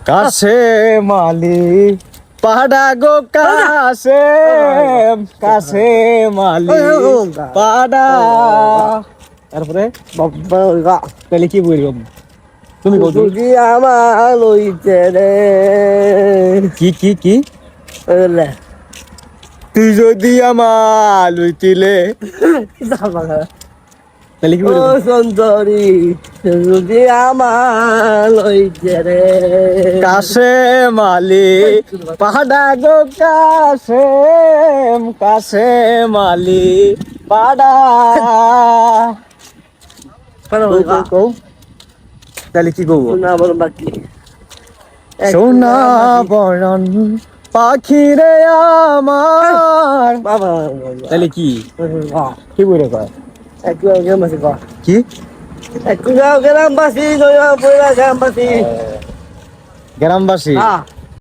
কাছে মালি পাড়া গো কাছে কাছে মালি পাড়া তারপরে বাবা তাহলে কি বলবো তুমি কত যদি আমার লইতে রে কি কি কি বলে তুই যদি আমার লইতিলে তাহলে কি ও বলবো সুন্দরী যদি আমার লইতে রে কাছে মালি পাড়া গো কাছে কাছে মালি পাড়া কও তাহলে কি করবো শোনা বল বাকি সোনা বরণ পাখি রে আমার বাবা তাহলে কি কি বলে কয় একটু গ্রামবাসী কর কি একটু গ্রামবাসী গ্রামবাসী গ্রামবাসী হ্যাঁ